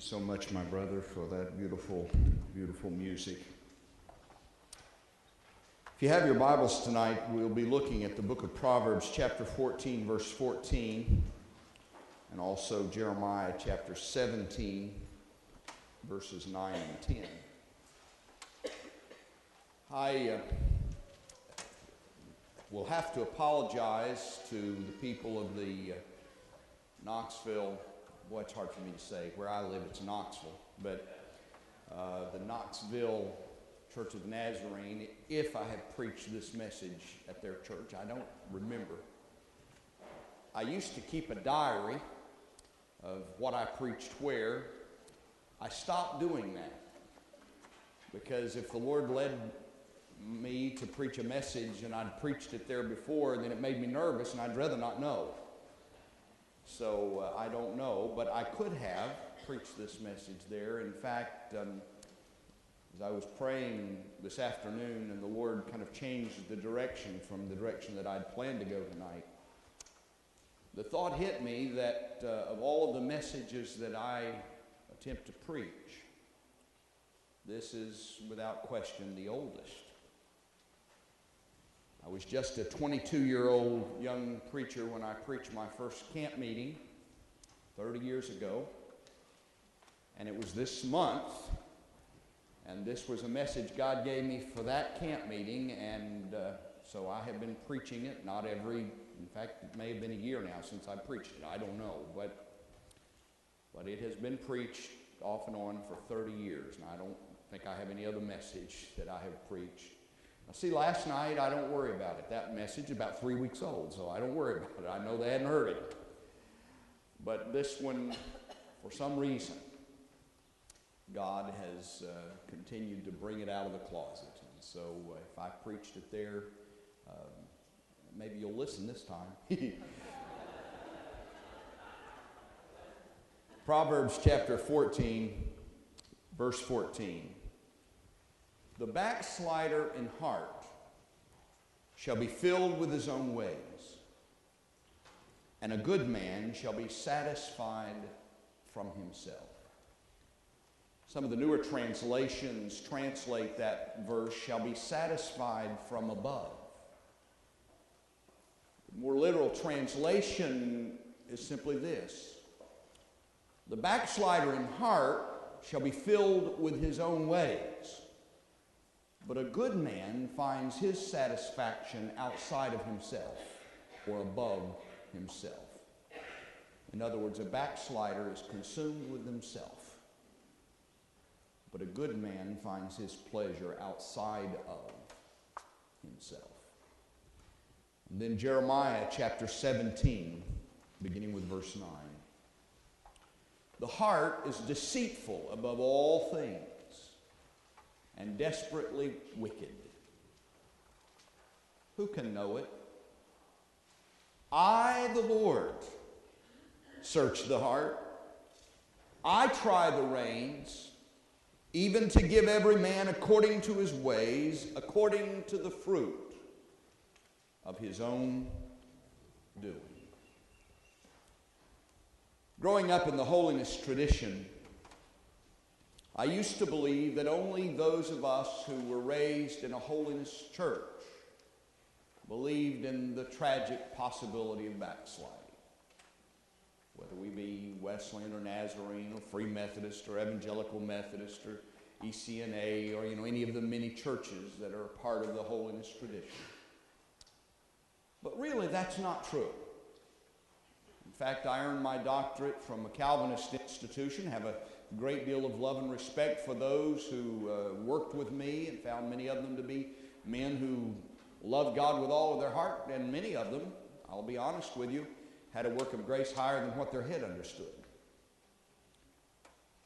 so much, my brother, for that beautiful, beautiful music. If you have your Bibles tonight, we'll be looking at the book of Proverbs, chapter 14, verse 14, and also Jeremiah, chapter 17, verses 9 and 10. I will have to apologize to the people of the Knoxville. Boy, it's hard for me to say. Where I live, it's Knoxville. But the Knoxville Church of the Nazarene, if I have preached this message at their church, I don't remember. I used to keep a diary of what I preached where. I stopped doing that because if the Lord led me to preach a message and I'd preached it there before, then it made me nervous and I'd rather not know. So I don't know, but I could have preached this message there. In fact, as I was praying this afternoon and the Lord kind of changed the direction from the direction that I'd planned to go tonight, the thought hit me that of all of the messages that I attempt to preach, this is without question the oldest. I was just a 22-year-old young preacher when I preached my first camp meeting 30 years ago. And it was this month, and this was a message God gave me for that camp meeting, and so I have been preaching it, in fact, it may have been a year now since I preached it, I don't know, but it has been preached off and on for 30 years, and I don't think I have any other message that I have preached. Now, see, last night, I don't worry about it. That message is about 3 weeks old, so I don't worry about it. I know they hadn't heard it. But this one, for some reason, God has continued to bring it out of the closet. And so if I preached it there, maybe you'll listen this time. Proverbs chapter 14, verse 14. The backslider in heart shall be filled with his own ways, and a good man shall be satisfied from himself. Some of the newer translations translate that verse, shall be satisfied from above. The more literal translation is simply this: the backslider in heart shall be filled with his own ways, but a good man finds his satisfaction outside of himself or above himself. In other words, a backslider is consumed with himself, but a good man finds his pleasure outside of himself. And then Jeremiah chapter 17, beginning with verse 9. The heart is deceitful above all things and desperately wicked. Who can know it? I, the Lord, search the heart. I try the reins, even to give every man according to his ways, according to the fruit of his own doing. Growing up in the Holiness tradition, I used to believe that only those of us who were raised in a Holiness church believed in the tragic possibility of backsliding. Whether we be Wesleyan or Nazarene or Free Methodist or Evangelical Methodist or ECNA or any of the many churches that are part of the Holiness tradition. But really, that's not true. In fact, I earned my doctorate from a Calvinist institution, have a great deal of love and respect for those who worked with me, and found many of them to be men who loved God with all of their heart, and many of them, I'll be honest with you, had a work of grace higher than what their head understood.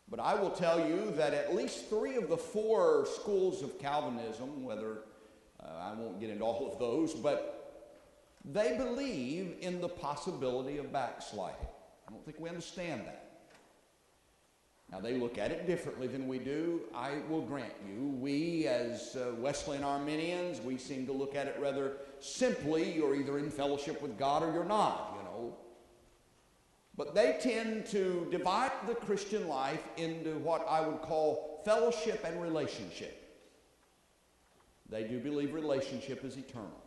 But I will tell you that at least 3 of the 4 schools of Calvinism, whether I won't get into all of those, but they believe in the possibility of backsliding. I don't think we understand that. Now, they look at it differently than we do. I will grant you, we as Wesleyan Arminians, we seem to look at it rather simply. You're either in fellowship with God or you're not, But they tend to divide the Christian life into what I would call fellowship and relationship. They do believe relationship is eternal.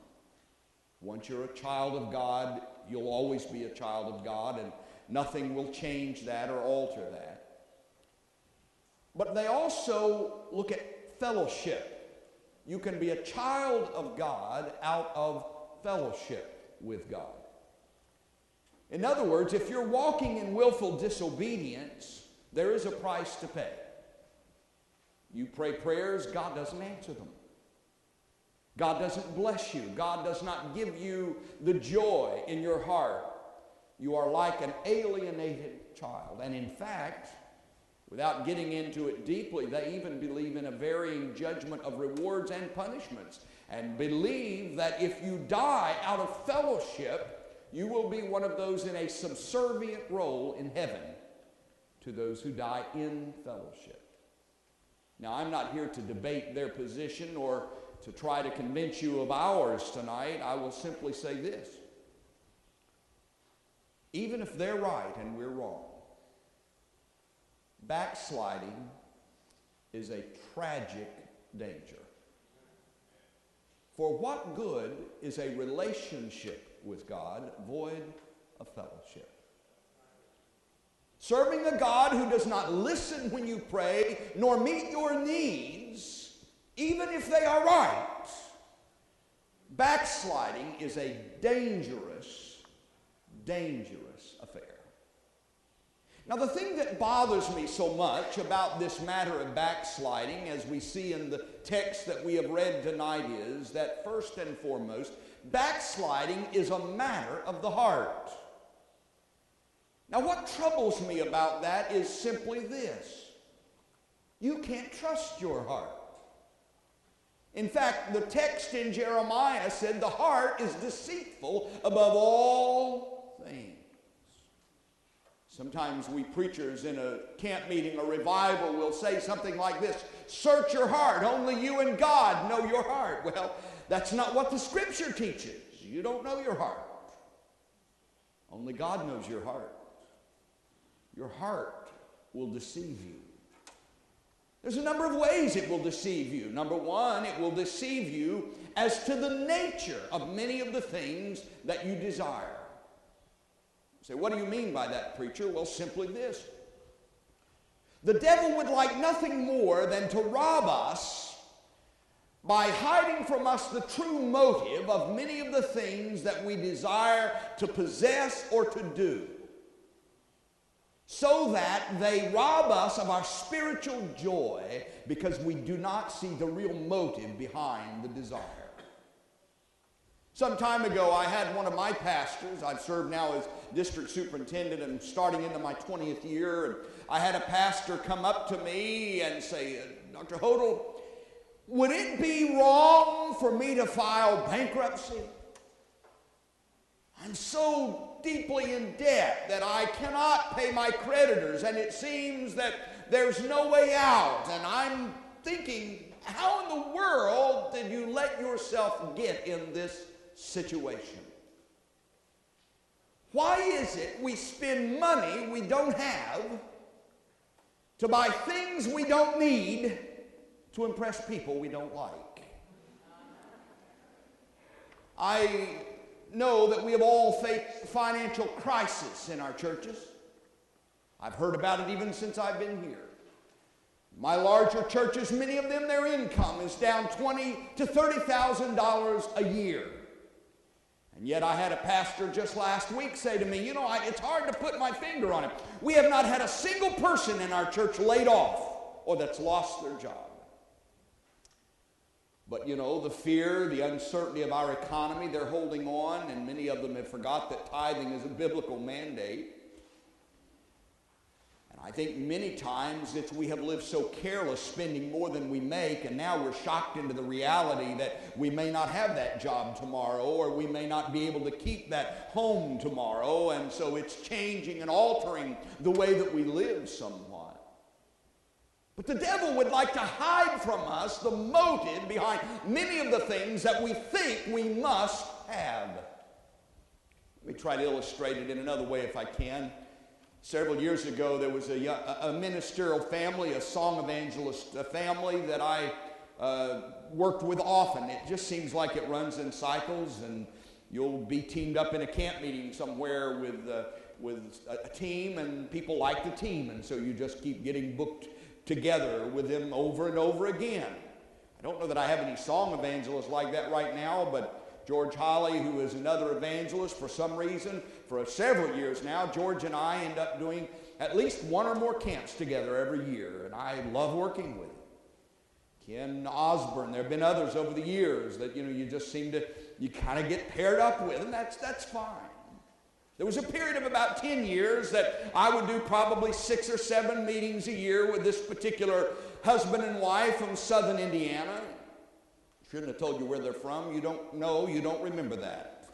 Once you're a child of God, you'll always be a child of God, and nothing will change that or alter that. But they also look at fellowship. You can be a child of God out of fellowship with God. In other words, if you're walking in willful disobedience, there is a price to pay. You pray prayers, God doesn't answer them. God doesn't bless you. God does not give you the joy in your heart. You are like an alienated child. And in fact, without getting into it deeply, they even believe in a varying judgment of rewards and punishments, and believe that if you die out of fellowship, you will be one of those in a subservient role in heaven to those who die in fellowship. Now, I'm not here to debate their position or to try to convince you of ours tonight. I will simply say this. Even if they're right and we're wrong, backsliding is a tragic danger. For what good is a relationship with God void of fellowship? Serving a God who does not listen when you pray, nor meet your needs, even if they are right. Backsliding is a dangerous, dangerous affair. Now, the thing that bothers me so much about this matter of backsliding, as we see in the text that we have read tonight, is that first and foremost, backsliding is a matter of the heart. Now, what troubles me about that is simply this. You can't trust your heart. In fact, the text in Jeremiah said the heart is deceitful above all things. Sometimes we preachers in a camp meeting or revival will say something like this: search your heart, only you and God know your heart. Well, that's not what the Scripture teaches. You don't know your heart. Only God knows your heart. Your heart will deceive you. There's a number of ways it will deceive you. Number one, it will deceive you as to the nature of many of the things that you desire. You say, what do you mean by that, preacher? Well, simply this. The devil would like nothing more than to rob us by hiding from us the true motive of many of the things that we desire to possess or to do, so that they rob us of our spiritual joy because we do not see the real motive behind the desire. Some time ago, I had one of my pastors. I've served now as district superintendent and starting into my 20th year. And I had a pastor come up to me and say, Dr. Hotle, would it be wrong for me to file bankruptcy? I'm so deeply in debt that I cannot pay my creditors, and it seems that there's no way out. And I'm thinking, how in the world did you let yourself get in this situation? Why is it we spend money we don't have to buy things we don't need to impress people we don't like? I know that we have all faced financial crisis in our churches. I've heard about it even since I've been here. My larger churches, many of them, their income is down $20,000 to $30,000 a year. And yet I had a pastor just last week say to me, it's hard to put my finger on it. We have not had a single person in our church laid off or that's lost their job. But, the fear, the uncertainty of our economy, they're holding on, and many of them have forgot that tithing is a biblical mandate. And I think many times we have lived so careless, spending more than we make, and now we're shocked into the reality that we may not have that job tomorrow, or we may not be able to keep that home tomorrow, and so it's changing and altering the way that we live somewhat. But the devil would like to hide from us the motive behind many of the things that we think we must have. Let me try to illustrate it in another way if I can. Several years ago, there was a ministerial family, a song evangelist family that I worked with often. It just seems like it runs in cycles, and you'll be teamed up in a camp meeting somewhere with a team, and people like the team, and so you just keep getting booked together with them over and over again. I don't know that I have any song evangelists like that right now, but George Hotle, who is another evangelist, for some reason, for several years now, George and I end up doing at least one or more camps together every year, and I love working with him. Ken Osborne, there have been others over the years that, you just seem to, you kind of get paired up with, and that's fine. There was a period of about 10 years that I would do probably 6 or 7 meetings a year with this particular husband and wife from southern Indiana. Shouldn't have told you where they're from. You don't know, you don't remember that.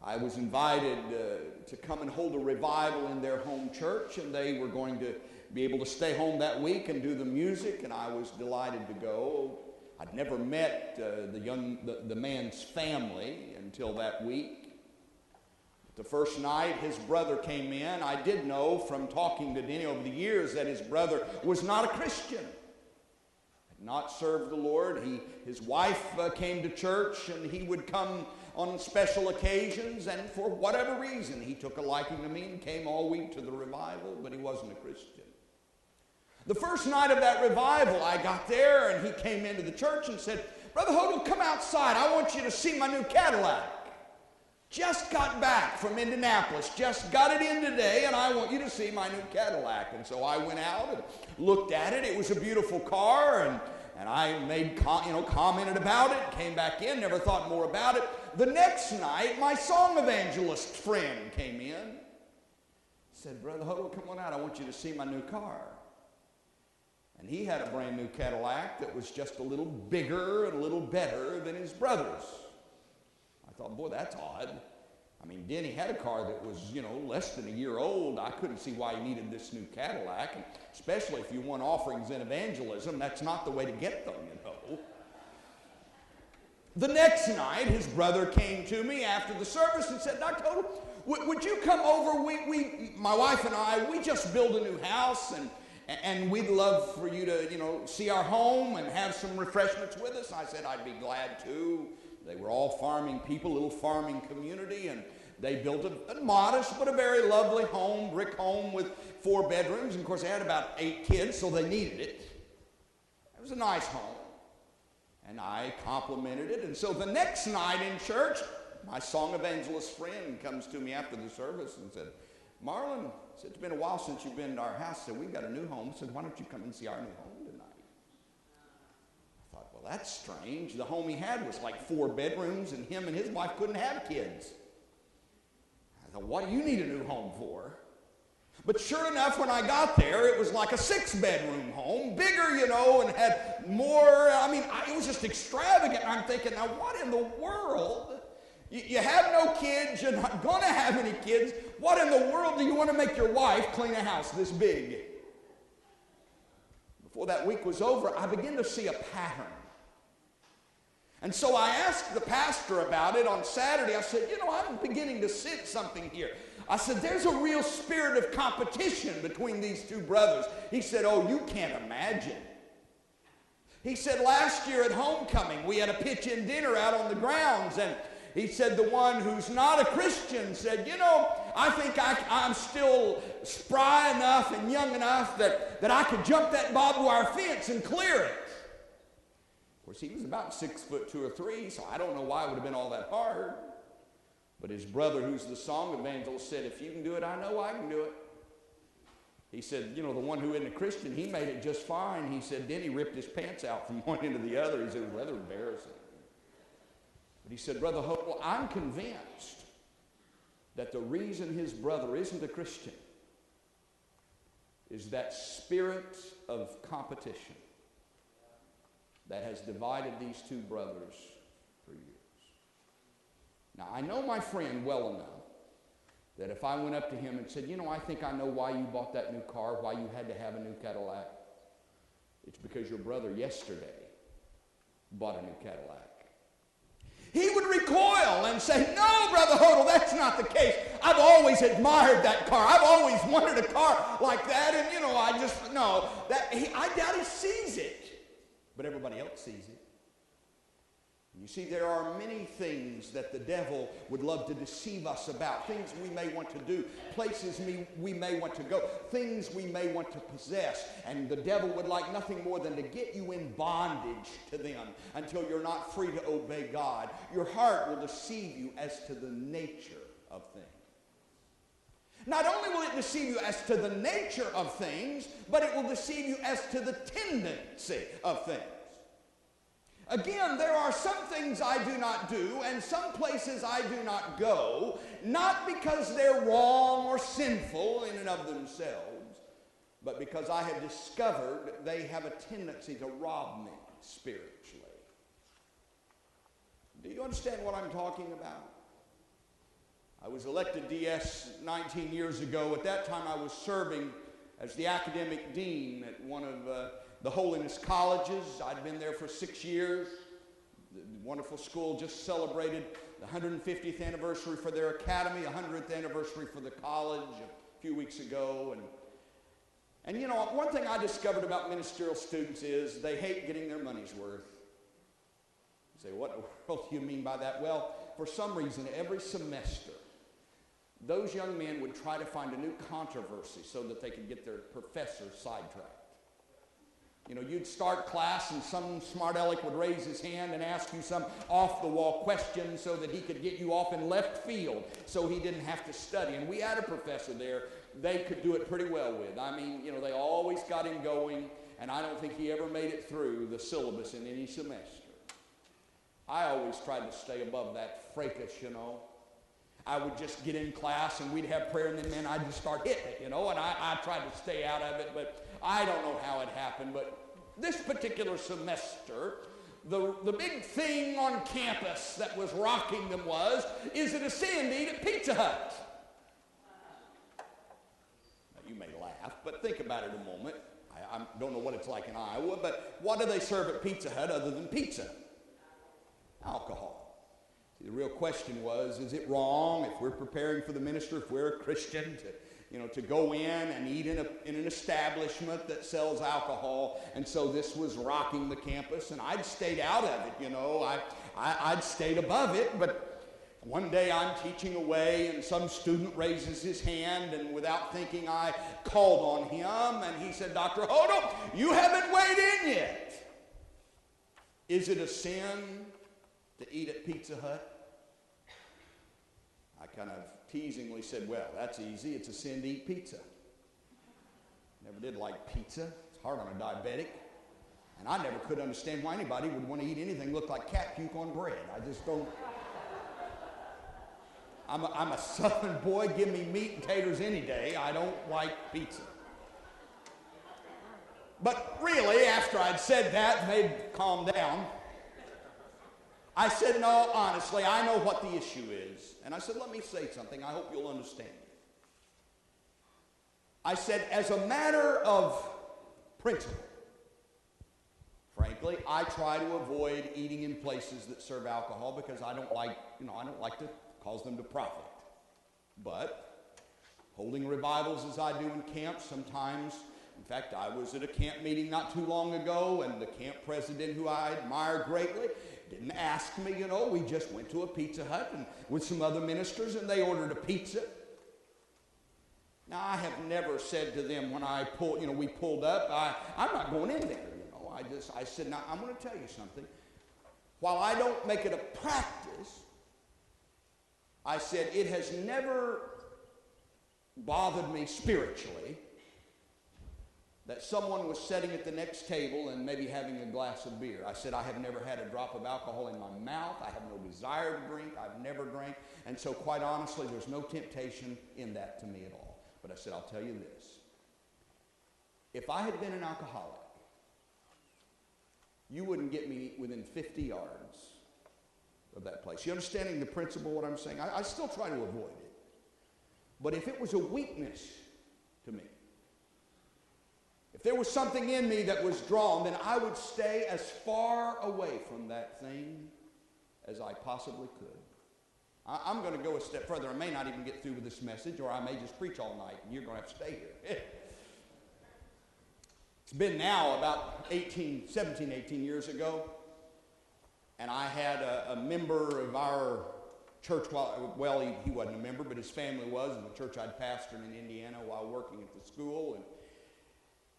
I was invited to come and hold a revival in their home church, and they were going to be able to stay home that week and do the music, and I was delighted to go. I'd never met the man's family until that week. The first night, his brother came in. I did know from talking to Denny over the years that his brother was not a Christian, had not served the Lord. His wife came to church, and he would come on special occasions, and for whatever reason, he took a liking to me and came all week to the revival, but he wasn't a Christian. The first night of that revival, I got there, and he came into the church and said, "Brother Hotle, come outside. I want you to see my new Cadillac. Just got back from Indianapolis, just got it in today, and I want you to see my new Cadillac." And so I went out and looked at it. It was a beautiful car, and I made commented about it, came back in, never thought more about it. The next night, my song evangelist friend came in, said, "Brother Hotle, come on out, I want you to see my new car." And he had a brand new Cadillac that was just a little bigger and a little better than his brother's. I thought, boy, that's odd. I mean, Denny had a car that was, less than a year old. I couldn't see why he needed this new Cadillac, and especially if you want offerings in evangelism, that's not the way to get them, The next night, his brother came to me after the service and said, "Dr. Hotle, would you come over? My wife and I, we just built a new house, and we'd love for you to, see our home and have some refreshments with us." I said, "I'd be glad to." They were all farming people, little farming community, and they built a modest but a very lovely home, brick home with 4 bedrooms. And of course, they had about 8 kids, so they needed it. It was a nice home, and I complimented it. And so the next night in church, my song evangelist friend comes to me after the service and said, "Marlon," said, "it's been a while since you've been to our house. Said, we've got a new home. Said, why don't you come and see our new home tonight?" I thought, well, that's strange. The home he had was like 4 bedrooms, and him and his wife couldn't have kids. I thought, what do you need a new home for? But sure enough, when I got there, it was like a 6-bedroom home, bigger, and had more. It was just extravagant. I'm thinking, now what in the world? You have no kids, you're not going to have any kids. What in the world do you want to make your wife clean a house this big? Before that week was over, I began to see a pattern. And so I asked the pastor about it on Saturday. I said, I'm beginning to sense something here. I said, there's a real spirit of competition between these 2 brothers. He said, oh, you can't imagine. He said, last year at homecoming, we had a pitch-in dinner out on the grounds, and he said the one who's not a Christian said, I think I'm still spry enough and young enough that I could jump that barbed wire fence and clear it. Of course, he was about 6'2" or 3", so I don't know why it would have been all that hard. But his brother, who's the song evangelist, said, if you can do it, I know I can do it. He said, the one who isn't a Christian, he made it just fine. He said, then he ripped his pants out from one end to the other. He said, it was rather embarrassing. But he said, Brother Hotle, I'm convinced that the reason his brother isn't a Christian is that spirit of competition that has divided these 2 brothers for years. Now, I know my friend well enough that if I went up to him and said, I think I know why you bought that new car, why you had to have a new Cadillac. It's because your brother yesterday bought a new Cadillac. he would recoil and say, no, Brother Hotle, that's not the case. I've always admired that car. I've always wanted a car like that, and, I doubt he sees it. But everybody else sees it. You see, there are many things that the devil would love to deceive us about, things we may want to do, places we may want to go, things we may want to possess, and the devil would like nothing more than to get you in bondage to them until you're not free to obey God. Your heart will deceive you as to the nature of things. Not only will it deceive you as to the nature of things, but it will deceive you as to the tendency of things. Again, there are some things I do not do and some places I do not go, not because they're wrong or sinful in and of themselves, but because I have discovered they have a tendency to rob me spiritually. Do you understand what I'm talking about? I was elected DS 19 years ago. At that time, I was serving as the academic dean at one of the Holiness colleges. I'd been there for 6 years. The wonderful school just celebrated the 150th anniversary for their academy, 100th anniversary for the college a few weeks ago. And one thing I discovered about ministerial students is they hate getting their money's worth. You say, what in the world do you mean by that? Well, for some reason, every semester, those young men would try to find a new controversy so that they could get their professor sidetracked. You'd start class and some smart aleck would raise his hand and ask you some off-the-wall question so that he could get you off in left field so he didn't have to study. And we had a professor there they could do it pretty well with. I mean, they always got him going, and I don't think he ever made it through the syllabus in any semester. I always tried to stay above that fracas, I would just get in class and we'd have prayer and then, man, I'd just start hitting it, and I tried to stay out of it, but I don't know how it happened. But this particular semester, the big thing on campus that was rocking them was, is it a sin to eat at Pizza Hut? Now, you may laugh, but think about it a moment. I don't know what it's like in Iowa, but what do they serve at Pizza Hut other than pizza? Alcohol. The real question was, is it wrong if we're preparing for the minister, if we're a Christian, to go in and eat in an establishment that sells alcohol? And so this was rocking the campus, and I'd stayed out of it, I'd stayed above it. But one day I'm teaching away, and some student raises his hand, and without thinking I called on him, and he said, Dr. Hotle, you haven't weighed in yet. Is it a sin to eat at Pizza Hut? I kind of teasingly said, well, that's easy. It's a sin to eat pizza. Never did like pizza. It's hard on a diabetic. And I never could understand why anybody would want to eat anything that looked like cat puke on bread. I just don't. I'm a Southern boy. Give me meat and taters any day. I don't like pizza. But really, after I'd said that and they'd calmed down, I said, no, honestly, I know what the issue is. And I said, let me say something. I hope you'll understand. I said, as a matter of principle, frankly, I try to avoid eating in places that serve alcohol because I don't like to cause them to profit. But holding revivals as I do in camp, sometimes, in fact, I was at a camp meeting not too long ago, and the camp president, who I admire greatly, didn't ask me, we just went to a Pizza Hut and with some other ministers, and they ordered a pizza. Now, I have never said to them when we pulled up, I'm not going in there, I said, now, I'm going to tell you something. While I don't make it a practice, I said, it has never bothered me spiritually that someone was sitting at the next table and maybe having a glass of beer. I said, I have never had a drop of alcohol in my mouth. I have no desire to drink. I've never drank. And so quite honestly, there's no temptation in that to me at all. But I said, I'll tell you this. If I had been an alcoholic, you wouldn't get me within 50 yards of that place. You understanding the principle of what I'm saying? I still try to avoid it. But if it was a weakness to me, if there was something in me that was drawn, then I would stay as far away from that thing as I possibly could. I'm going to go a step further. I may not even get through with this message, or I may just preach all night, and you're going to have to stay here. It's been now about 18 years ago, and I had a member of our church, well, he wasn't a member, but his family was, in the church I'd pastored in Indiana while working at the school,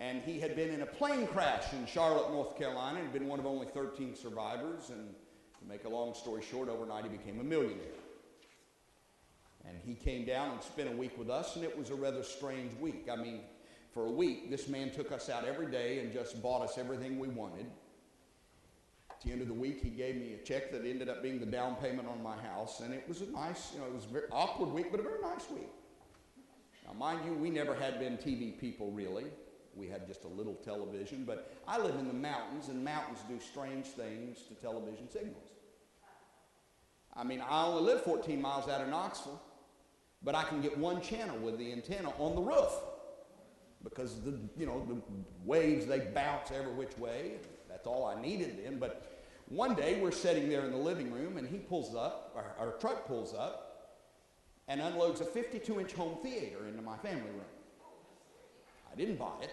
and he had been in a plane crash in Charlotte, North Carolina, and been one of only 13 survivors, and to make a long story short, overnight he became a millionaire. And he came down and spent a week with us, and it was a rather strange week. I mean, for a week, this man took us out every day and just bought us everything we wanted. At the end of the week, he gave me a check that ended up being the down payment on my house, and it was a nice, it was a very awkward week, but a very nice week. Now, mind you, we never had been TV people, really. We had just a little television, but I live in the mountains, and mountains do strange things to television signals. I mean, I only live 14 miles out of Knoxville, but I can get one channel with the antenna on the roof because the waves, they bounce every which way. That's all I needed then. But one day we're sitting there in the living room, and he pulls up, our truck pulls up, and unloads a 52-inch home theater into my family room. I didn't buy it.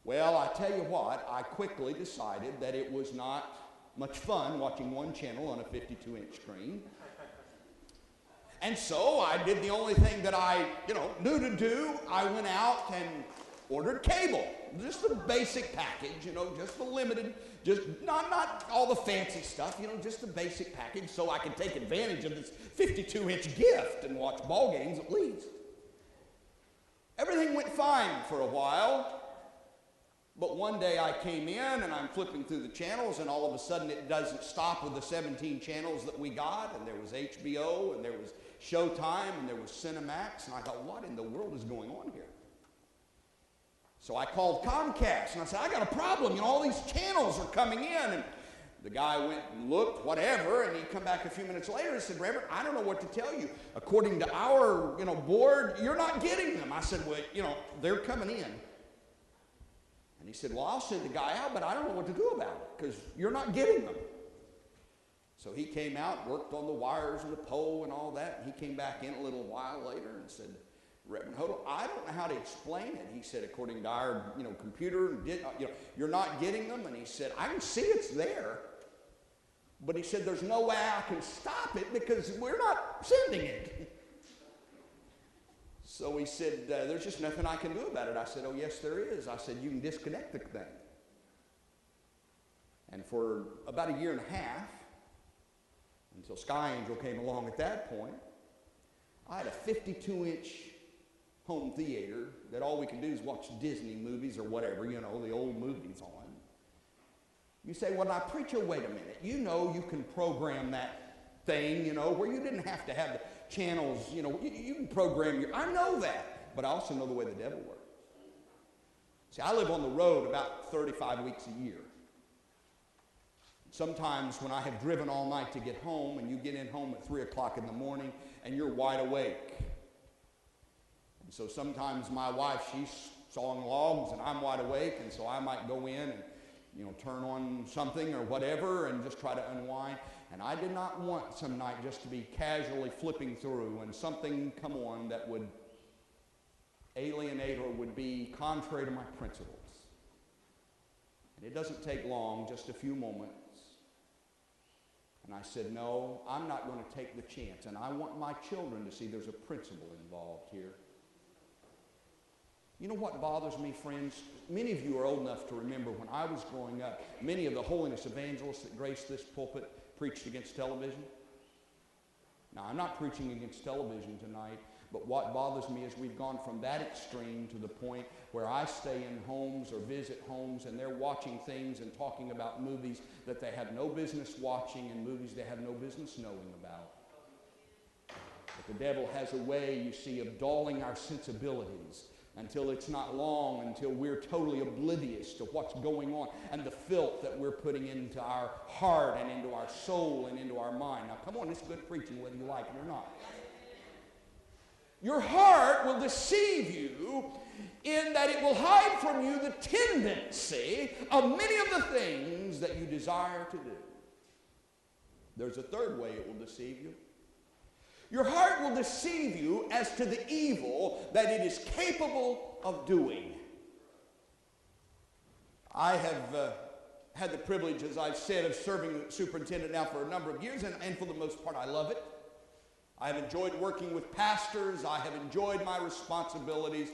Well, I tell you what, I quickly decided that it was not much fun watching one channel on a 52-inch screen. And so I did the only thing that I, knew to do. I went out and ordered cable. Just the basic package, just the limited, just not all the fancy stuff, just the basic package so I could take advantage of this 52-inch gift and watch ball games at least. Everything went fine for a while. But one day I came in and I'm flipping through the channels, and all of a sudden it doesn't stop with the 17 channels that we got, and there was HBO, and there was Showtime, and there was Cinemax, and I thought, what in the world is going on here? So I called Comcast, and I said, I got a problem, all these channels are coming in, and the guy went and looked, whatever, and he'd come back a few minutes later and said, Reverend, I don't know what to tell you. According to our, board, you're not getting them. I said, well, they're coming in. And he said, well, I'll send the guy out, but I don't know what to do about it because you're not getting them. So he came out, worked on the wires and the pole and all that, and he came back in a little while later and said, Reverend Hotle, I don't know how to explain it. He said, according to our, computer, you're not getting them. And he said, I can see it's there. But he said, there's no way I can stop it because we're not sending it. So he said, there's just nothing I can do about it. I said, oh, yes, there is. I said, you can disconnect the thing. And for about a year and a half, until Sky Angel came along at that point, I had a 52-inch home theater that all we could do is watch Disney movies or whatever, the old movies on. You say, well, now, preacher, wait a minute. You can program that thing, where you didn't have to have the channels, you can program I know that, but I also know the way the devil works. See, I live on the road about 35 weeks a year. Sometimes when I have driven all night to get home, and you get in home at 3 o'clock in the morning, and you're wide awake. And so sometimes my wife, she's sawing logs, and I'm wide awake, and so I might go in and, turn on something or whatever and just try to unwind. And I did not want some night just to be casually flipping through and something come on that would alienate or would be contrary to my principles. And it doesn't take long, just a few moments. And I said, no, I'm not going to take the chance. And I want my children to see there's a principle involved here. You know what bothers me, friends? Many of you are old enough to remember when I was growing up, many of the holiness evangelists that graced this pulpit preached against television. Now, I'm not preaching against television tonight, but what bothers me is we've gone from that extreme to the point where I stay in homes or visit homes and they're watching things and talking about movies that they have no business watching and movies they have no business knowing about. But the devil has a way, you see, of dulling our sensibilities until it's not long, until we're totally oblivious to what's going on and the filth that we're putting into our heart and into our soul and into our mind. Now, come on, it's good preaching whether you like it or not. Your heart will deceive you in that it will hide from you the tendency of many of the things that you desire to do. There's a third way it will deceive you. Your heart will deceive you as to the evil that it is capable of doing. I have had the privilege, as I've said, of serving superintendent now for a number of years, and for the most part I love it. I have enjoyed working with pastors. I have enjoyed my responsibilities.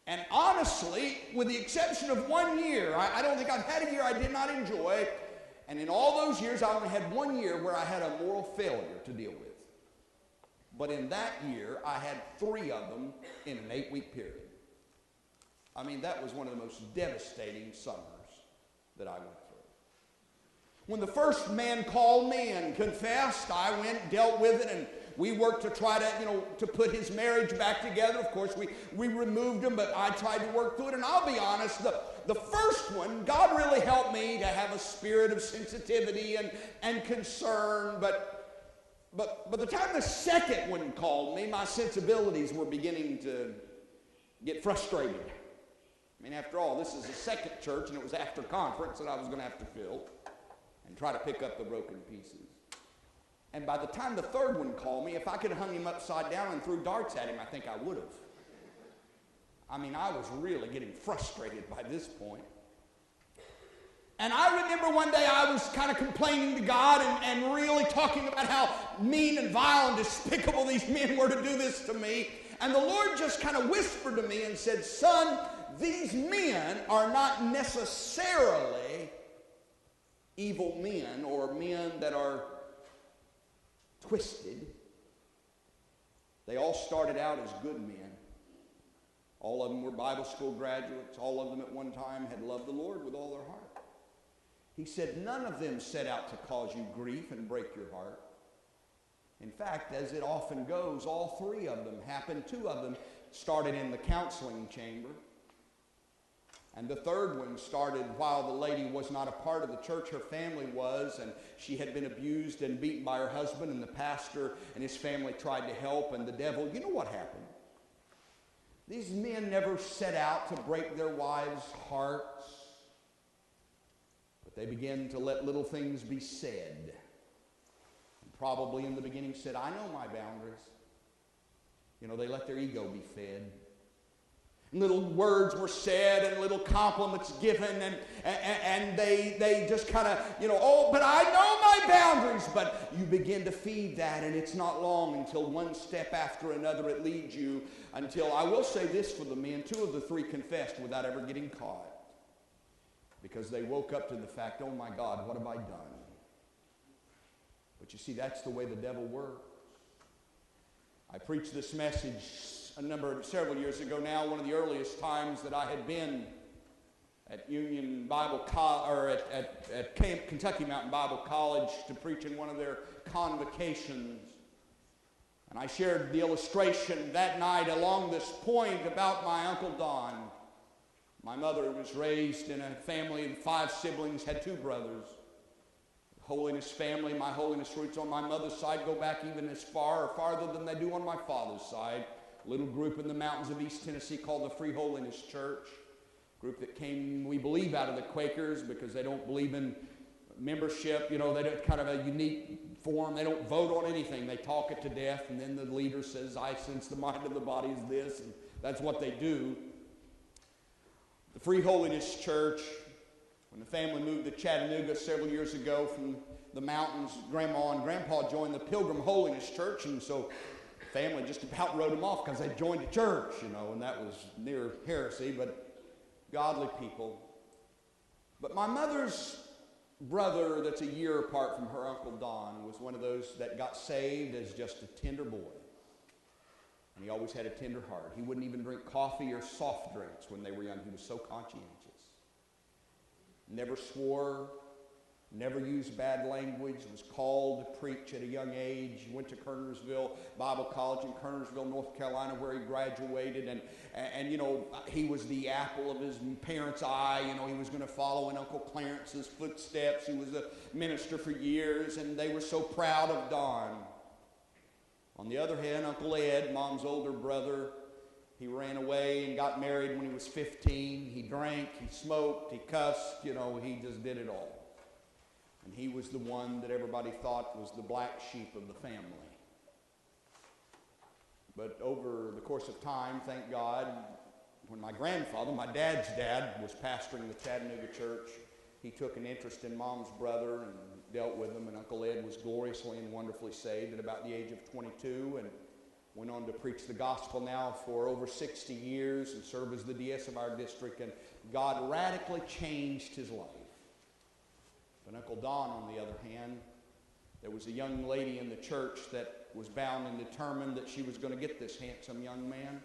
And honestly, with the exception of 1 year, I don't think I've had a year I did not enjoy. And in all those years, I only had 1 year where I had a moral failure to deal with. But in that year, I had 3 of them in an 8-week period. I mean, that was one of the most devastating summers that I went through. When the first man called me and confessed, I went, dealt with it, and we worked to try to, to put his marriage back together. Of course, we removed him, but I tried to work through it. And I'll be honest, the first one, God really helped me to have a spirit of sensitivity and concern. But by the time the second one called me, my sensibilities were beginning to get frustrated. I mean, after all, this is the second church, and it was after conference that I was going to have to fill and try to pick up the broken pieces. And by the time the third one called me, if I could have hung him upside down and threw darts at him, I think I would have. I mean, I was really getting frustrated by this point. And I remember one day I was kind of complaining to God and really talking about how mean and vile and despicable these men were to do this to me. And the Lord just kind of whispered to me and said, "Son, these men are not necessarily evil men or men that are twisted. They all started out as good men. All of them were Bible school graduates. All of them at one time had loved the Lord with all their heart." He said, "None of them set out to cause you grief and break your heart. In fact, as it often goes, all 3 of them happened. 2 of them started in the counseling chamber. And the third one started while the lady was not a part of the church. Her family was, and she had been abused and beaten by her husband, and the pastor and his family tried to help, and the devil, you know what happened? These men never set out to break their wives' hearts, but they began to let little things be said. And probably in the beginning said, "I know my boundaries." They let their ego be fed. Little words were said and little compliments given, and they just kind of, "Oh, but I know my boundaries." But you begin to feed that, and it's not long until one step after another it leads you until, I will say this for the men, 2 of the 3 confessed without ever getting caught, because they woke up to the fact, "Oh my God, what have I done?" But you see, that's the way the devil works. I preached this message several years ago now, one of the earliest times that I had been at Union Bible College, or at Kentucky Mountain Bible College to preach in one of their convocations. And I shared the illustration that night along this point about my Uncle Don. My mother was raised in a family of 5 siblings, had 2 brothers. Holiness family, my Holiness roots on my mother's side go back even as far or farther than they do on my father's side. Little group in the mountains of East Tennessee called the Free Holiness Church. Group that came, we believe, out of the Quakers, because they don't believe in membership. They don't, kind of a unique form. They don't vote on anything. They talk it to death, and then the leader says, "I sense the mind of the body is this," and that's what they do. The Free Holiness Church, when the family moved to Chattanooga several years ago from the mountains, Grandma and Grandpa joined the Pilgrim Holiness Church, and so family just about wrote them off because they joined a church, and that was near heresy, but godly people. But my mother's brother, that's a year apart from her Uncle Don, was one of those that got saved as just a tender boy. And he always had a tender heart. He wouldn't even drink coffee or soft drinks when they were young. He was so conscientious. Never swore, never used bad language, was called to preach at a young age. He went to Kernersville Bible College in Kernersville, North Carolina, where he graduated. And he was the apple of his parents' eye. He was going to follow in Uncle Clarence's footsteps, who was a minister for years, and they were so proud of Don. On the other hand, Uncle Ed, Mom's older brother, he ran away and got married when he was 15. He drank, he smoked, he cussed, he just did it all. And he was the one that everybody thought was the black sheep of the family. But over the course of time, thank God, when my grandfather, my dad's dad, was pastoring the Chattanooga church, he took an interest in Mom's brother and dealt with him, and Uncle Ed was gloriously and wonderfully saved at about the age of 22 and went on to preach the gospel now for over 60 years and serve as the DS of our district, and God radically changed his life. But Uncle Don, on the other hand, there was a young lady in the church that was bound and determined that she was going to get this handsome young man.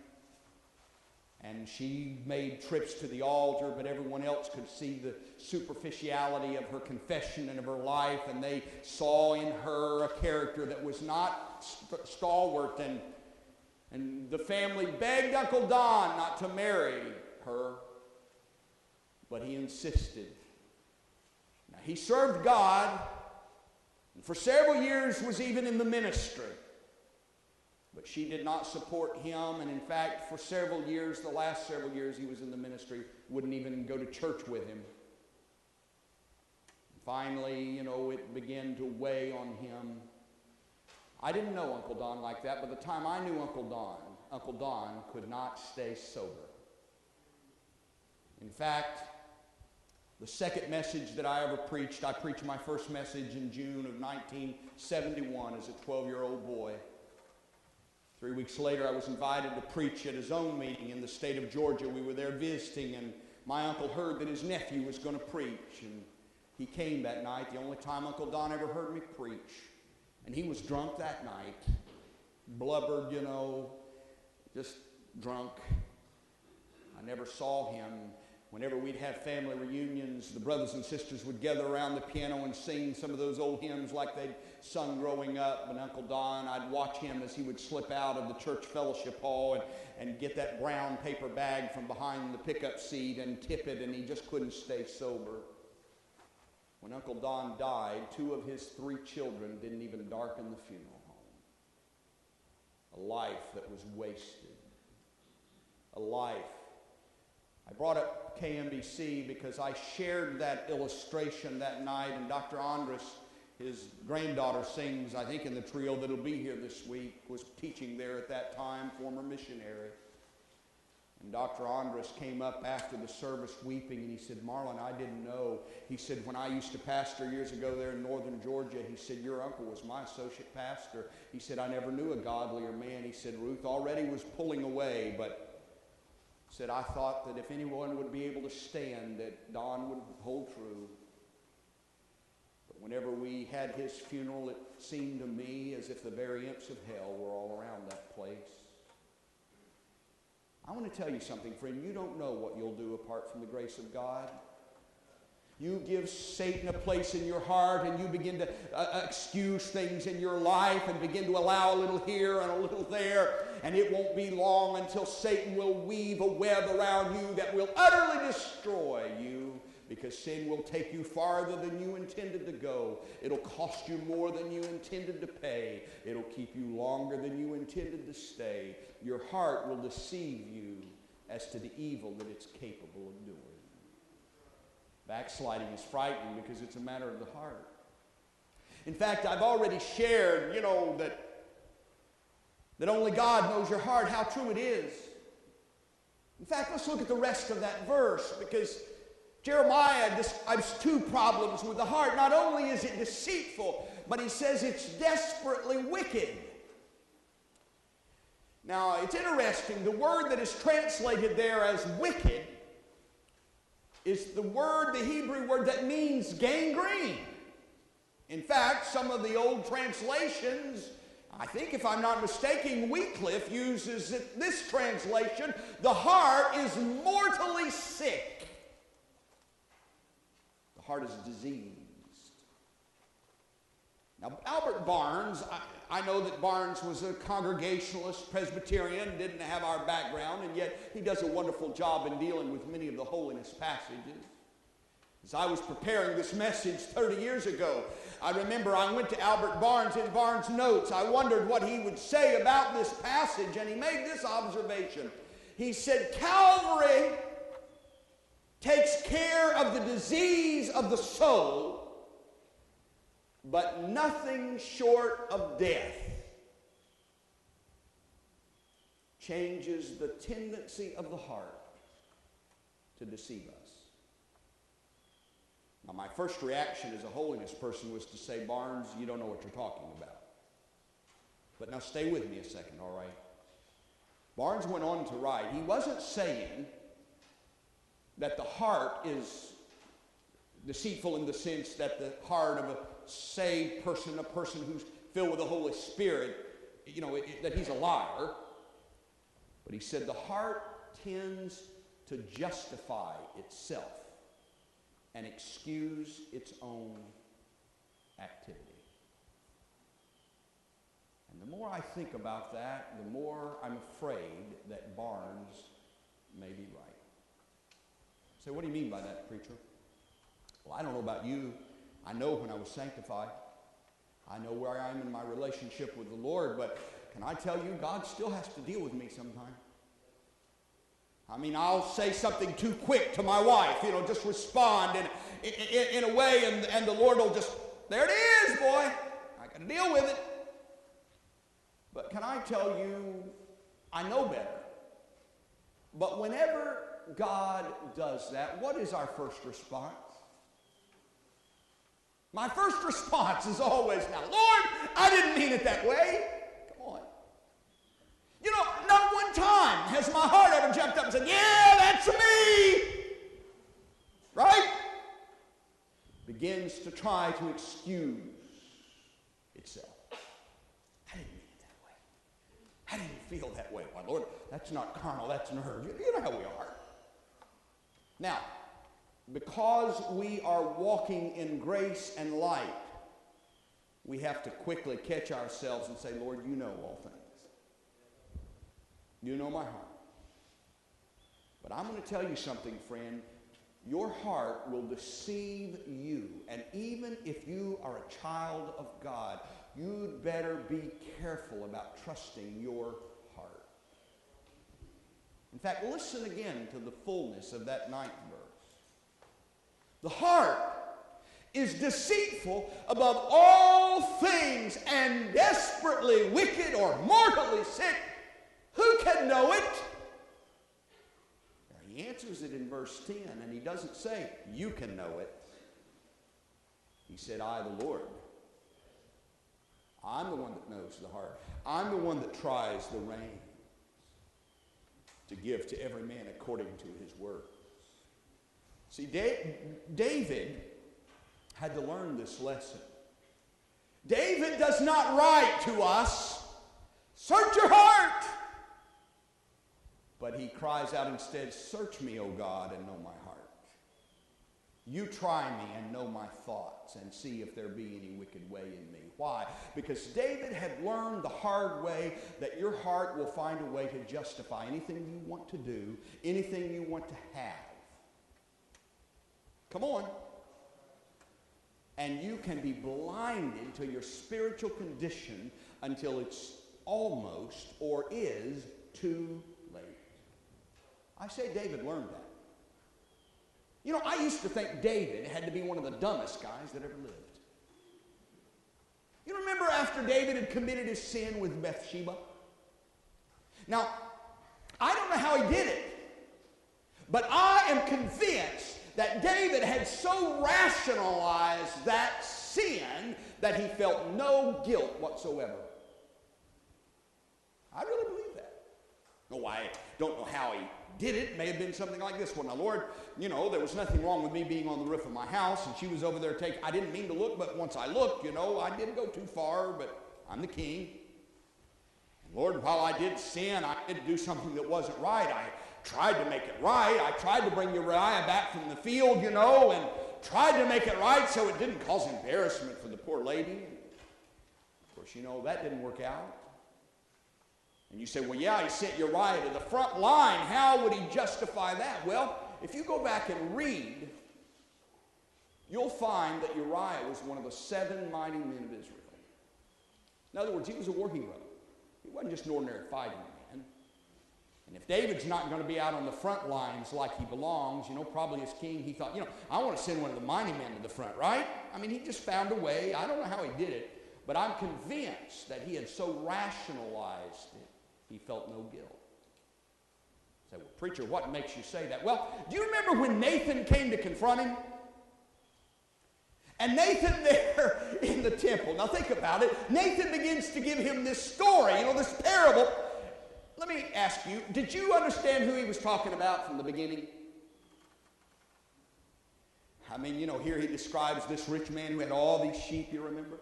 And she made trips to the altar, but everyone else could see the superficiality of her confession and of her life, and they saw in her a character that was not stalwart, and the family begged Uncle Don not to marry her, but he insisted. Now, he served God, and for several years was even in the ministry. But she did not support him, and in fact, for several years, the last several years he was in the ministry, wouldn't even go to church with him. Finally, it began to weigh on him. I didn't know Uncle Don like that. By the time I knew Uncle Don could not stay sober. In fact, the second message that I ever preached, I preached my first message in June of 1971 as a 12-year-old boy. 3 weeks later, I was invited to preach at his own meeting in the state of Georgia. We were there visiting, and my uncle heard that his nephew was going to preach, and he came that night, the only time Uncle Don ever heard me preach. And he was drunk that night, blubbered, just drunk. I never saw him. Whenever we'd have family reunions, the brothers and sisters would gather around the piano and sing some of those old hymns like they'd sung growing up. And Uncle Don, I'd watch him as he would slip out of the church fellowship hall and get that brown paper bag from behind the pickup seat and tip it, and he just couldn't stay sober. When Uncle Don died, 2 of his 3 children didn't even darken the funeral home. A life that was wasted. A life. I brought up KMBC because I shared that illustration that night, and Dr. Andres, his granddaughter, sings, I think in the trio that'll be here this week, was teaching there at that time, former missionary. And Dr. Andres came up after the service weeping, and he said, "Marlon, I didn't know." He said, "When I used to pastor years ago there in northern Georgia," he said, "your uncle was my associate pastor." He said, "I never knew a godlier man." He said, "Ruth already was pulling away, but said, I thought that if anyone would be able to stand, that Don would hold true." But whenever we had his funeral, it seemed to me as if the very imps of hell were all around that place. I want to tell you something, friend. You don't know what you'll do apart from the grace of God. You give Satan a place in your heart, and you begin to excuse things in your life and begin to allow a little here and a little there, and it won't be long until Satan will weave a web around you that will utterly destroy you, because sin will take you farther than you intended to go. It'll cost you more than you intended to pay. It'll keep you longer than you intended to stay. Your heart will deceive you as to the evil that it's capable of doing. Backsliding is frightening because it's a matter of the heart. In fact, I've already shared, that only God knows your heart, how true it is. In fact, let's look at the rest of that verse, because Jeremiah describes 2 problems with the heart. Not only is it deceitful, but he says it's desperately wicked. Now, it's interesting. The word that is translated there as wicked is the Hebrew word that means gangrene. In fact, some of the old translations, I think if I'm not mistaken, Wycliffe uses this translation: the heart is mortally sick. The heart is diseased. Now, Albert Barnes, I know that Barnes was a Congregationalist, Presbyterian, didn't have our background, and yet he does a wonderful job in dealing with many of the holiness passages. As I was preparing this message 30 years ago, I remember I went to Albert Barnes in Barnes' notes. I wondered what he would say about this passage, and he made this observation. He said, Calvary takes care of the disease of the soul, but nothing short of death changes the tendency of the heart to deceive us. Now, my first reaction as a holiness person was to say, Barnes, you don't know what you're talking about. But now stay with me a second, all right? Barnes went on to write, he wasn't saying that the heart is deceitful in the sense that the heart of a saved person, a person who's filled with the Holy Spirit, that he's a liar. But he said the heart tends to justify itself and excuse its own activity. And the more I think about that, the more I'm afraid that Barnes may be right. So what do you mean by that, preacher? Well, I don't know about you. I know when I was sanctified. I know where I am in my relationship with the Lord, but can I tell you, God still has to deal with me sometimes. I mean, I'll say something too quick to my wife, just respond in a way, and the Lord will just, there it is, boy. I got to deal with it. But can I tell you, I know better. But whenever God does that, what is our first response? My first response is always, now, Lord, I didn't mean it that way. Come on. Not one time has my heart ever jumped up and said, yeah, that's me. Right? Begins to try to excuse itself. I didn't mean it that way. I didn't feel that way. Why, Lord, that's not carnal, that's nerve. You know how we are. Now, because we are walking in grace and light, we have to quickly catch ourselves and say, Lord, you know all things. You know my heart. But I'm going to tell you something, friend. Your heart will deceive you. And even if you are a child of God, you'd better be careful about trusting your heart. In fact, listen again to the fullness of that 9th verse. The heart is deceitful above all things and desperately wicked or mortally sick. Who can know it? Now, he answers it in verse 10, and he doesn't say, you can know it. He said, I, the Lord. I'm the one that knows the heart. I'm the one that tries the reins to give to every man according to his word. See, David had to learn this lesson. David does not write to us, search your heart. But he cries out instead, search me, O God, and know my heart. You try me and know my thoughts and see if there be any wicked way in me. Why? Because David had learned the hard way that your heart will find a way to justify anything you want to do, anything you want to have. Come on. And you can be blinded to your spiritual condition until it's almost or is too late. I say David learned that. I used to think David had to be one of the dumbest guys that ever lived. You remember after David had committed his sin with Bathsheba? Now, I don't know how he did it, but I am convinced that David had so rationalized that sin that he felt no guilt whatsoever. I really believe that. No, I don't know how he did it. It may have been something like this one. Now, Lord, there was nothing wrong with me being on the roof of my house, and she was over there I didn't mean to look, but once I looked, I didn't go too far, but I'm the king. And Lord, while I did sin, I did do something that wasn't right. I tried to make it right. I tried to bring Uriah back from the field, and tried to make it right so it didn't cause embarrassment for the poor lady. Of course, that didn't work out. And you say, well, yeah, he sent Uriah to the front line. How would he justify that? Well, if you go back and read, you'll find that Uriah was one of the 7 mighty men of Israel. In other words, he was a war hero. He wasn't just an ordinary fighting man. And if David's not going to be out on the front lines like he belongs, probably as king, he thought, I want to send one of the mighty men to the front, right? I mean, he just found a way. I don't know how he did it, but I'm convinced that he had so rationalized it, he felt no guilt. You say, well, preacher, what makes you say that? Well, do you remember when Nathan came to confront him? And Nathan there in the temple, now think about it, Nathan begins to give him this story, this parable. Let me ask you, did you understand who he was talking about from the beginning? I mean, here he describes this rich man who had all these sheep, you remember?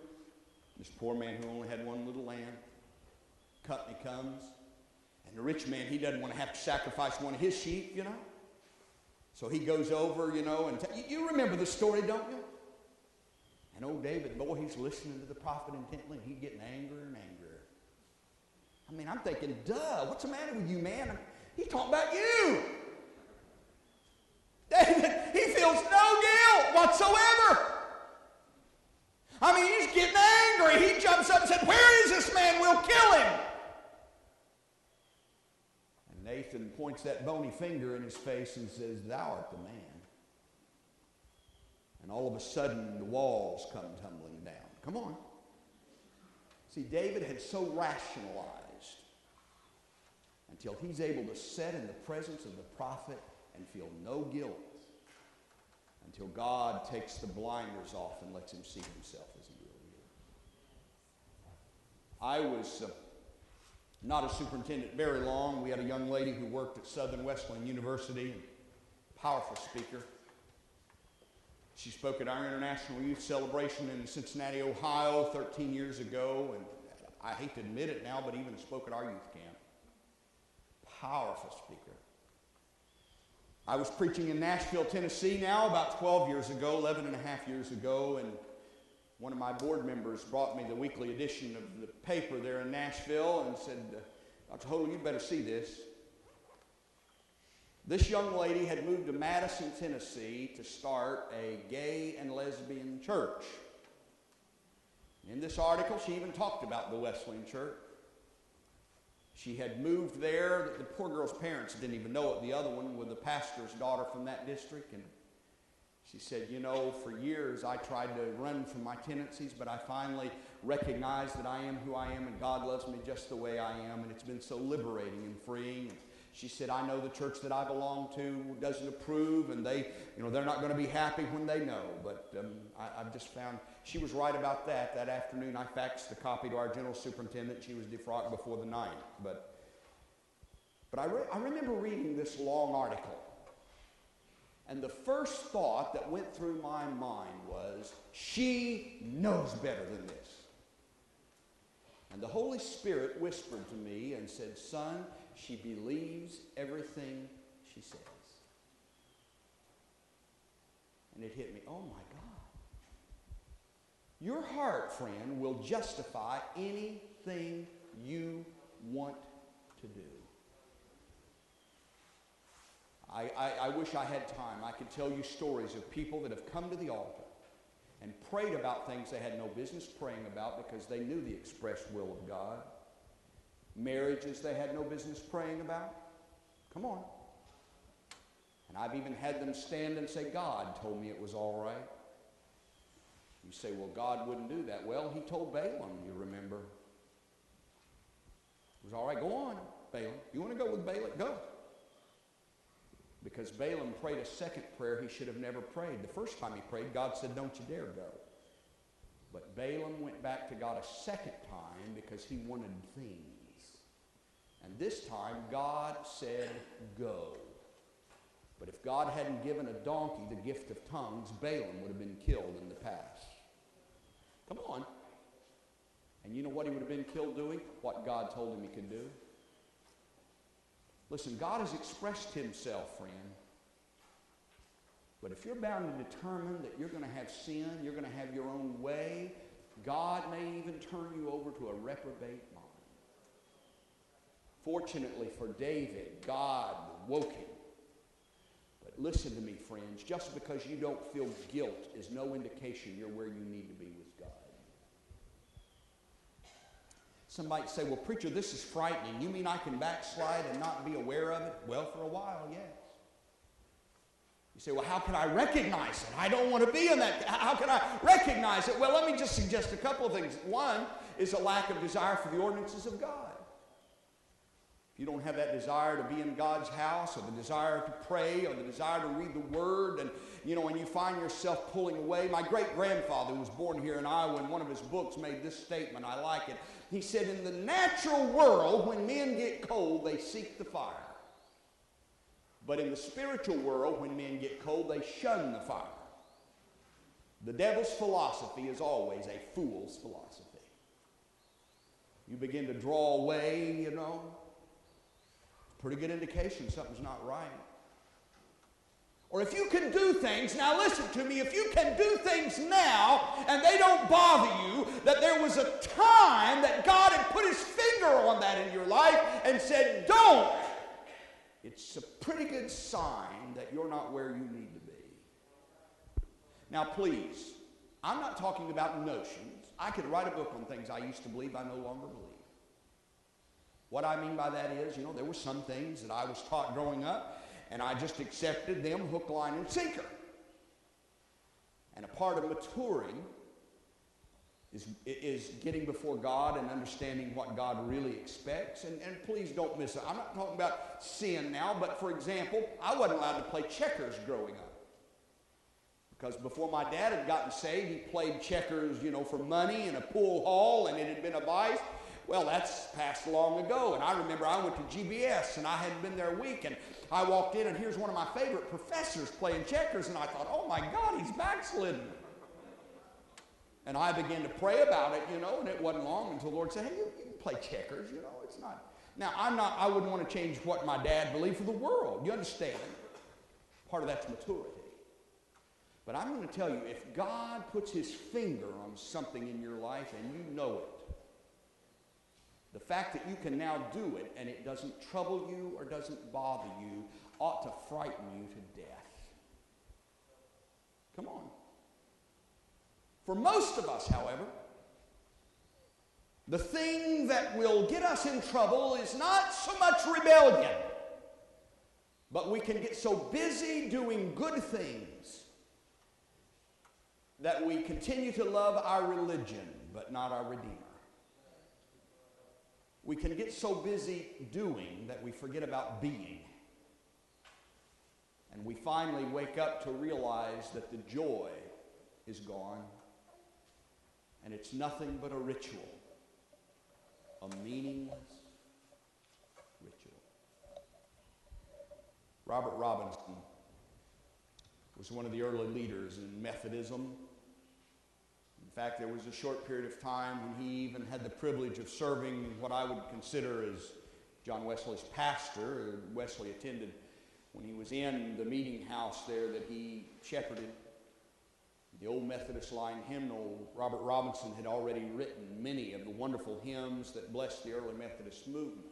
This poor man who only had one little lamb. Company comes, and the rich man, he doesn't want to have to sacrifice one of his sheep, So he goes over, and you remember the story, don't you? And old David, boy, he's listening to the prophet intently, and he's getting angrier and angrier. I mean, I'm thinking, duh, what's the matter with you, man? He's talking about you. David, he feels no guilt whatsoever. I mean, he's getting angry. He jumps up and said, where is this man? We'll kill him. And Nathan points that bony finger in his face and says, thou art the man. And all of a sudden, the walls come tumbling down. Come on. See, David had so rationalized until he's able to sit in the presence of the prophet and feel no guilt until God takes the blinders off and lets him see himself as he really is. I was not a superintendent very long. We had a young lady who worked at Southern Wesleyan University, powerful speaker. She spoke at our International Youth Celebration in Cincinnati, Ohio 13 years ago, and I hate to admit it now, but even spoke at our youth camp. Powerful speaker. I was preaching in Nashville, Tennessee now about 12 years ago, 11 and a half years ago, and one of my board members brought me the weekly edition of the paper there in Nashville and said, Dr. Hotle, you better see this. This young lady had moved to Madison, Tennessee to start a gay and lesbian church. In this article, she even talked about the Wesleyan Church. She had moved there. The poor girl's parents didn't even know it. The other one was the pastor's daughter from that district. And she said, for years I tried to run from my tendencies, but I finally recognized that I am who I am and God loves me just the way I am. And it's been so liberating and freeing. She said, I know the church that I belong to doesn't approve, and they're not going to be happy when they know. But I've just found she was right about that. That afternoon, I faxed the copy to our general superintendent. She was defrocked before the night. But I remember reading this long article, and the first thought that went through my mind was, she knows better than this. And the Holy Spirit whispered to me and said, son, she believes everything she says. And it hit me, oh my God. Your heart, friend, will justify anything you want to do. I wish I had time. I could tell you stories of people that have come to the altar and prayed about things they had no business praying about because they knew the express will of God. Marriages they had no business praying about. Come on. And I've even had them stand and say, God told me it was all right. You say, well, God wouldn't do that. Well, he told Balaam, you remember. It was all right. Go on, Balaam. You want to go with Balaam? Go. Because Balaam prayed a second prayer he should have never prayed. The first time he prayed, God said, don't you dare go. But Balaam went back to God a second time because he wanted things. And this time, God said, go. But if God hadn't given a donkey the gift of tongues, Balaam would have been killed in the past. Come on. And you know what he would have been killed doing? What God told him he could do. Listen, God has expressed himself, friend. But if you're bound and determined that you're going to have sin, you're going to have your own way, God may even turn you over to a reprobate mind. Fortunately for David, God woke him. But listen to me, friends. Just because you don't feel guilt is no indication you're where you need to be with God. Somebody say, well, preacher, this is frightening. You mean I can backslide and not be aware of it? Well, for a while, yes. You say, well, how can I recognize it? I don't want to be in that. How can I recognize it? Well, let me just suggest a couple of things. One is a lack of desire for the ordinances of God. If you don't have that desire to be in God's house, or the desire to pray, or the desire to read the Word, and and you find yourself pulling away. My great-grandfather was born here in Iowa, and one of his books made this statement. I like it. He said, in the natural world, when men get cold, they seek the fire. But in the spiritual world, when men get cold, they shun the fire. The devil's philosophy is always a fool's philosophy. You begin to draw away, pretty good indication something's not right. Or if you can do things, now listen to me, if you can do things now and they don't bother you, that there was a time that God had put his finger on that in your life and said, don't, it's a pretty good sign that you're not where you need to be. Now please, I'm not talking about notions. I could write a book on things I used to believe I no longer believe. What I mean by that is, there were some things that I was taught growing up, and I just accepted them hook, line, and sinker. And a part of maturing is getting before God and understanding what God really expects. And please don't miss it. I'm not talking about sin now, but for example, I wasn't allowed to play checkers growing up. Because before my dad had gotten saved, he played checkers, for money in a pool hall, and it had been a vice. Well, that's passed long ago, and I remember I went to GBS, and I hadn't been there a week, and I walked in, and here's one of my favorite professors playing checkers, and I thought, oh my God, he's backslidden. And I began to pray about it, and it wasn't long until the Lord said, hey, you can play checkers, it's not. Now, I wouldn't want to change what my dad believed for the world. You understand? Part of that's maturity. But I'm going to tell you, if God puts his finger on something in your life and you know it, the fact that you can now do it and it doesn't trouble you or doesn't bother you ought to frighten you to death. Come on. For most of us, however, the thing that will get us in trouble is not so much rebellion, but we can get so busy doing good things that we continue to love our religion but not our Redeemer. We can get so busy doing that we forget about being. And we finally wake up to realize that the joy is gone. And it's nothing but a ritual. A meaningless ritual. Robert Robinson was one of the early leaders in Methodism. In fact, there was a short period of time when he even had the privilege of serving what I would consider as John Wesley's pastor. Wesley attended when he was in the meeting house there that he shepherded. The old Methodist line hymnal, Robert Robinson had already written many of the wonderful hymns that blessed the early Methodist movement.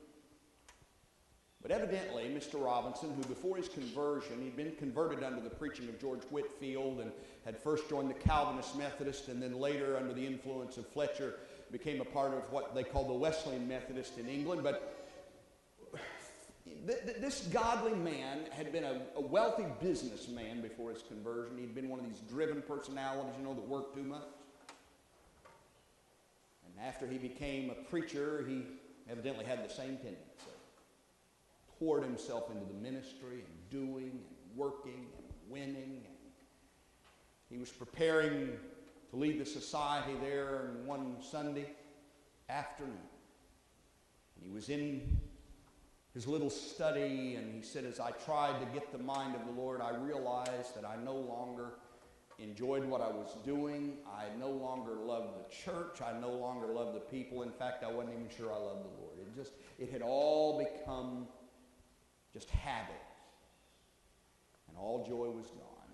But evidently, Mr. Robinson, who before his conversion, he'd been converted under the preaching of George Whitefield and had first joined the Calvinist Methodist, and then later, under the influence of Fletcher, became a part of what they call the Wesleyan Methodist in England. But this godly man had been a wealthy businessman before his conversion. He'd been one of these driven personalities, that work too much. And after he became a preacher, he evidently had the same tendency. Poured himself into the ministry and doing and working and winning. And he was preparing to lead the society there one Sunday afternoon. And he was in his little study, and he said, as I tried to get the mind of the Lord, I realized that I no longer enjoyed what I was doing. I no longer loved the church. I no longer loved the people. In fact, I wasn't even sure I loved the Lord. It had all become just habit, and all joy was gone.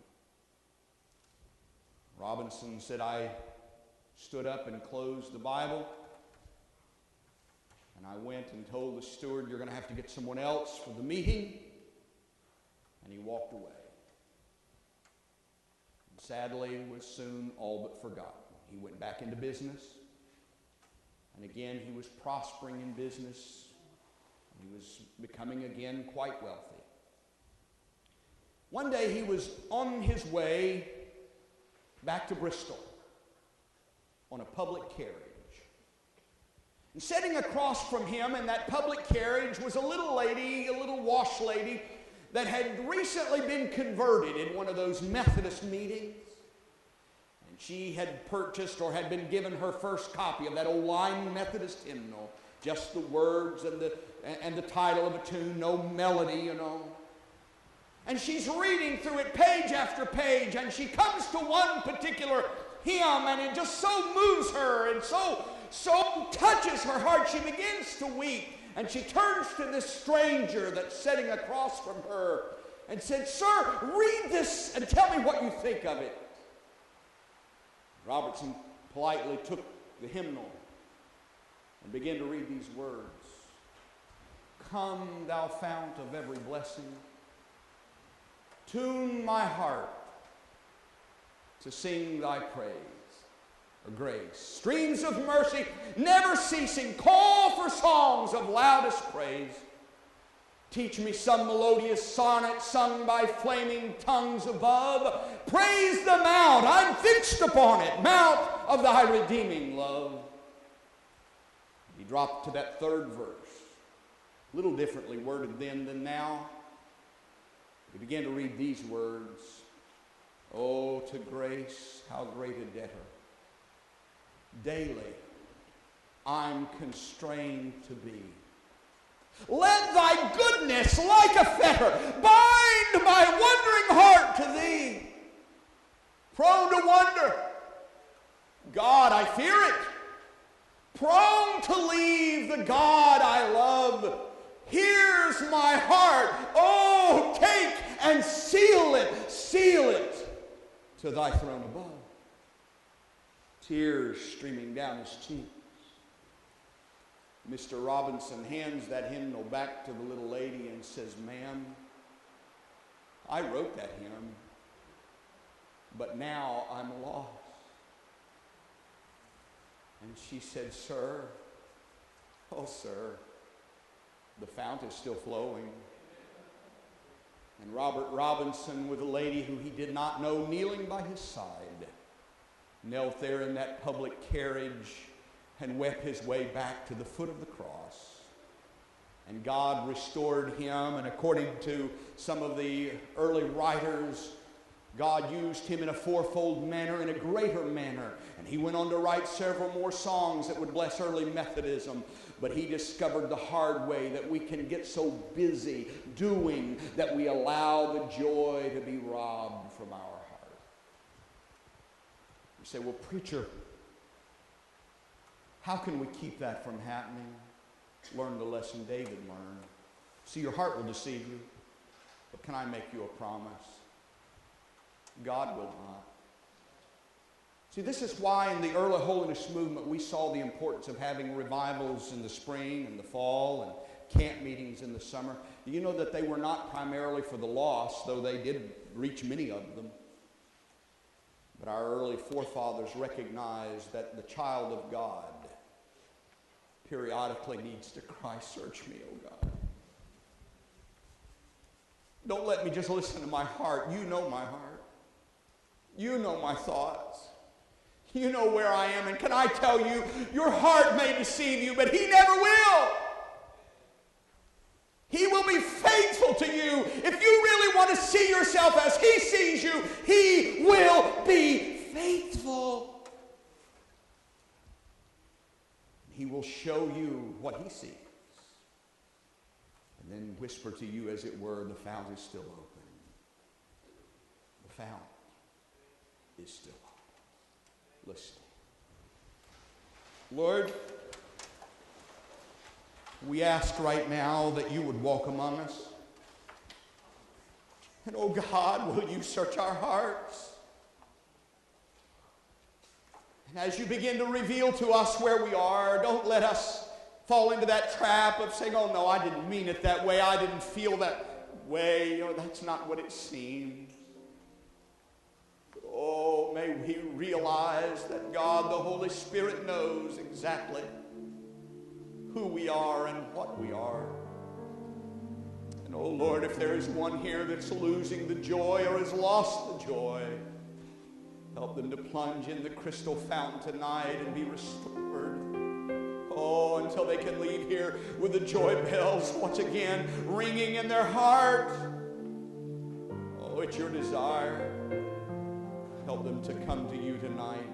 Robinson said, I stood up and closed the Bible, and I went and told the steward, you're going to have to get someone else for the meeting, and he walked away. And sadly, was soon all but forgotten. He went back into business, And again, he was prospering in business. He was becoming again quite wealthy. One day he was on his way back to Bristol on a public carriage. And sitting across from him in that public carriage was a little lady, a little wash lady, that had recently been converted in one of those Methodist meetings. And she had purchased or had been given her first copy of that old Lyme Methodist hymnal. Just the words and the title of a tune, no melody, you know. And she's reading through it page after page, and she comes to one particular hymn, and it just so moves her and so touches her heart. She begins to weep, and she turns to this stranger that's sitting across from her and said, "Sir, read this and tell me what you think of it." Robertson politely took the hymnal and began to read these words. "Come, thou fount of every blessing, tune my heart to sing thy praise or grace. Streams of mercy never ceasing, call for songs of loudest praise. Teach me some melodious sonnet sung by flaming tongues above. Praise the mount, I'm fixed upon it, mount of thy redeeming love." He dropped to that third verse, a little differently worded then than now. He began to read these words. "Oh, to grace, how great a debtor. Daily I'm constrained to be. Let thy goodness like a fetter bind my wondering heart to thee. Prone to wonder, God, I fear it. Prone to leave the God I love. Here's my heart. Oh, take and seal it to thy throne above." Tears streaming down his cheeks. Mr. Robinson hands that hymnal back to the little lady and says, "Ma'am, I wrote that hymn, but now I'm lost." And she said, "Sir, oh sir, the fount is still flowing." And Robert Robinson, with a lady who he did not know kneeling by his side, knelt there in that public carriage and wept his way back to the foot of the cross. And God restored him, and according to some of the early writers, God used him in a fourfold manner, in a greater manner. And he went on to write several more songs that would bless early Methodism. But he discovered the hard way that we can get so busy doing that we allow the joy to be robbed from our heart. You say, "Well, preacher, how can we keep that from happening?" Learn the lesson David learned. See, your heart will deceive you, but can I make you a promise? God will not. See, this is why in the early holiness movement we saw the importance of having revivals in the spring and the fall and camp meetings in the summer. You know that they were not primarily for the lost, though they did reach many of them. But our early forefathers recognized that the child of God periodically needs to cry, "Search me, O God. Don't let me just listen to my heart. You know my heart. You know my thoughts. You know where I am, and can I tell you, your heart may deceive you, but he never will. He will be faithful to you. If you really want to see yourself as he sees you, he will be faithful. He will show you what he sees, and then whisper to you, as it were, the fount is still open. The fount is still open. Listen. Lord, we ask right now that you would walk among us. And oh God, will you search our hearts? And as you begin to reveal to us where we are, don't let us fall into that trap of saying, "Oh no, I didn't mean it that way. I didn't feel that way. You know, that's not what it seems." But oh, may we realize that God, the Holy Spirit, knows exactly who we are and what we are. And oh Lord, if there is one here that's losing the joy or has lost the joy, help them to plunge in the crystal fountain tonight and be restored. Oh, until they can leave here with the joy bells once again ringing in their heart. Oh, it's your desire. Help them to come to you tonight.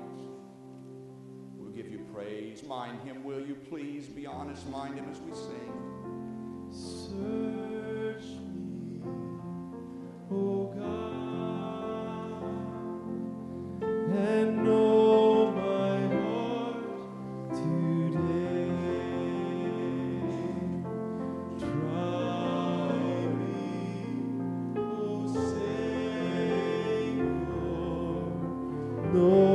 We'll give you praise. Mind him, will you please? Be honest, mind him as we sing. Search me, O God, and know my heart today. Try me, O Savior, know